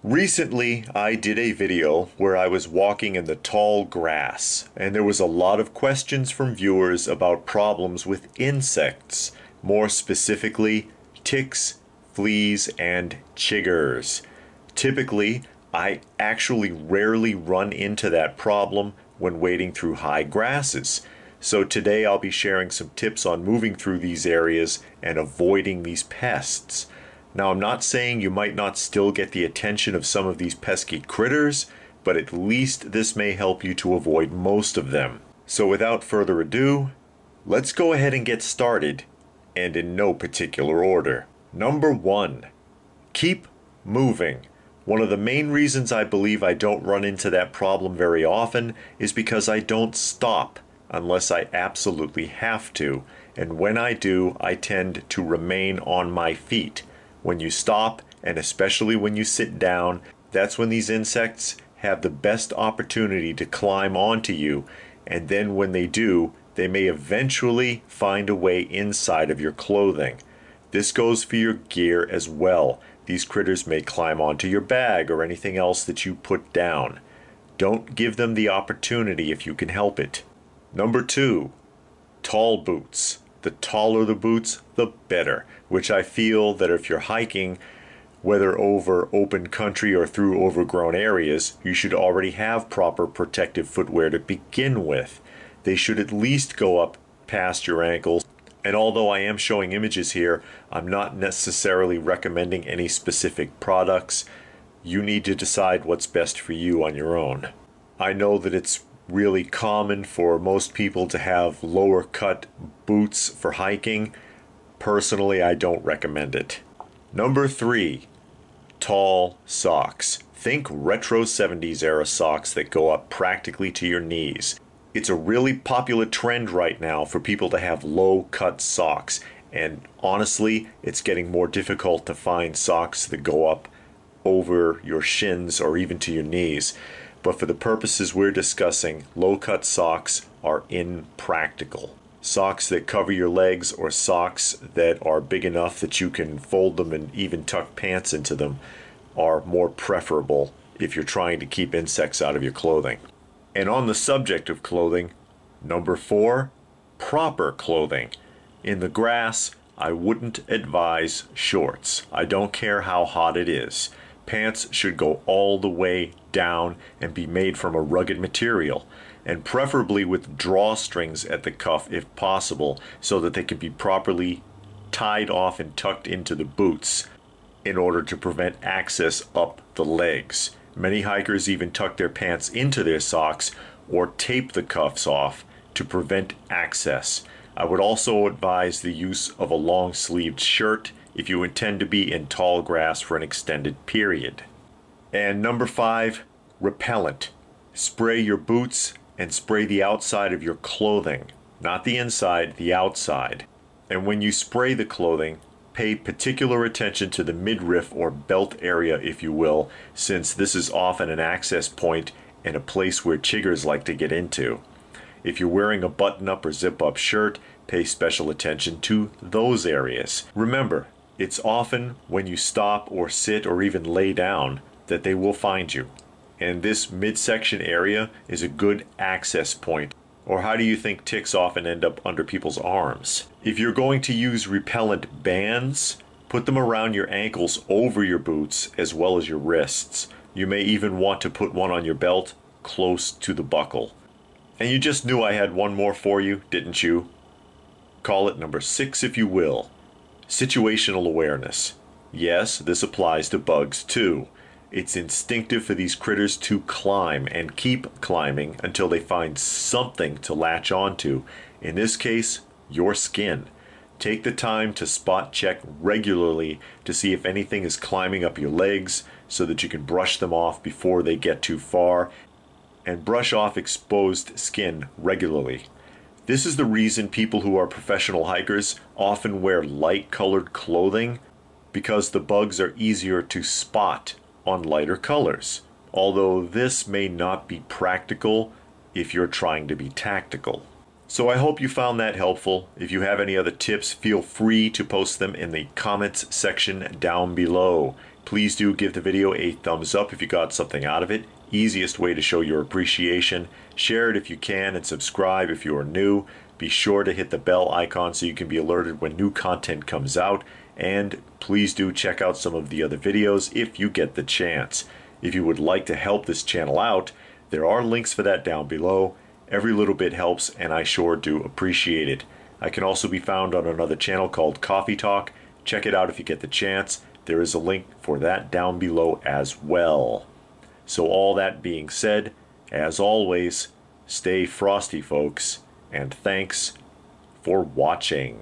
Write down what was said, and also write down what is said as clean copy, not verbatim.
Recently, I did a video where I was walking in the tall grass, and there was a lot of questions from viewers about problems with insects, more specifically, ticks, fleas, and chiggers. Typically, I actually rarely run into that problem when wading through high grasses. So today I'll be sharing some tips on moving through these areas and avoiding these pests. Now, I'm not saying you might not still get the attention of some of these pesky critters, but at least this may help you to avoid most of them. So without further ado, let's go ahead and get started, and in no particular order. Number 1, keep moving. One of the main reasons I believe I don't run into that problem very often is because I don't stop unless I absolutely have to, and when I do, I tend to remain on my feet. When you stop, and especially when you sit down, that's when these insects have the best opportunity to climb onto you, and then when they do, they may eventually find a way inside of your clothing. This goes for your gear as well. These critters may climb onto your bag or anything else that you put down. Don't give them the opportunity if you can help it. Number 2, tall boots. The taller the boots, the better, which I feel that if you're hiking, whether over open country or through overgrown areas, you should already have proper protective footwear to begin with. They should at least go up past your ankles. And although I am showing images here, I'm not necessarily recommending any specific products. You need to decide what's best for you on your own. I know that it's really common for most people to have lower cut boots for hiking. Personally, I don't recommend it. Number 3, tall socks. Think retro 70s era socks that go up practically to your knees. It's a really popular trend right now for people to have low cut socks, and honestly, it's getting more difficult to find socks that go up over your shins or even to your knees. But for the purposes we're discussing, low-cut socks are impractical. Socks that cover your legs or socks that are big enough that you can fold them and even tuck pants into them are more preferable if you're trying to keep insects out of your clothing. And on the subject of clothing, number 4, proper clothing. In the grass, I wouldn't advise shorts. I don't care how hot it is. Pants should go all the way down and be made from a rugged material, and preferably with drawstrings at the cuff if possible, so that they can be properly tied off and tucked into the boots in order to prevent access up the legs. Many hikers even tuck their pants into their socks or tape the cuffs off to prevent access. I would also advise the use of a long-sleeved shirt if you intend to be in tall grass for an extended period. And number 5, repellent. Spray your boots and spray the outside of your clothing, not the inside, the outside. And when you spray the clothing, pay particular attention to the midriff or belt area, if you will, since this is often an access point and a place where chiggers like to get into. If you're wearing a button-up or zip-up shirt, pay special attention to those areas. Remember, it's often when you stop or sit or even lay down that they will find you. And this midsection area is a good access point. Or how do you think ticks often end up under people's arms? If you're going to use repellent bands, put them around your ankles over your boots as well as your wrists. You may even want to put one on your belt close to the buckle. And you just knew I had one more for you, didn't you? Call it number 6 if you will. Situational awareness. Yes, this applies to bugs too. It's instinctive for these critters to climb and keep climbing until they find something to latch onto. In this case, your skin. Take the time to spot check regularly to see if anything is climbing up your legs so that you can brush them off before they get too far, and brush off exposed skin regularly. This is the reason people who are professional hikers often wear light-colored clothing, because the bugs are easier to spot on lighter colors, although this may not be practical if you're trying to be tactical. So I hope you found that helpful. If you have any other tips, feel free to post them in the comments section down below. Please do give the video a thumbs up if you got something out of it. Easiest way to show your appreciation. Share it if you can and subscribe if you are new. Be sure to hit the bell icon so you can be alerted when new content comes out. And please do check out some of the other videos if you get the chance. If you would like to help this channel out, there are links for that down below. Every little bit helps and I sure do appreciate it. I can also be found on another channel called Coffee Talk. Check it out if you get the chance. There is a link for that down below as well. So all that being said, as always, stay frosty folks, and thanks for watching.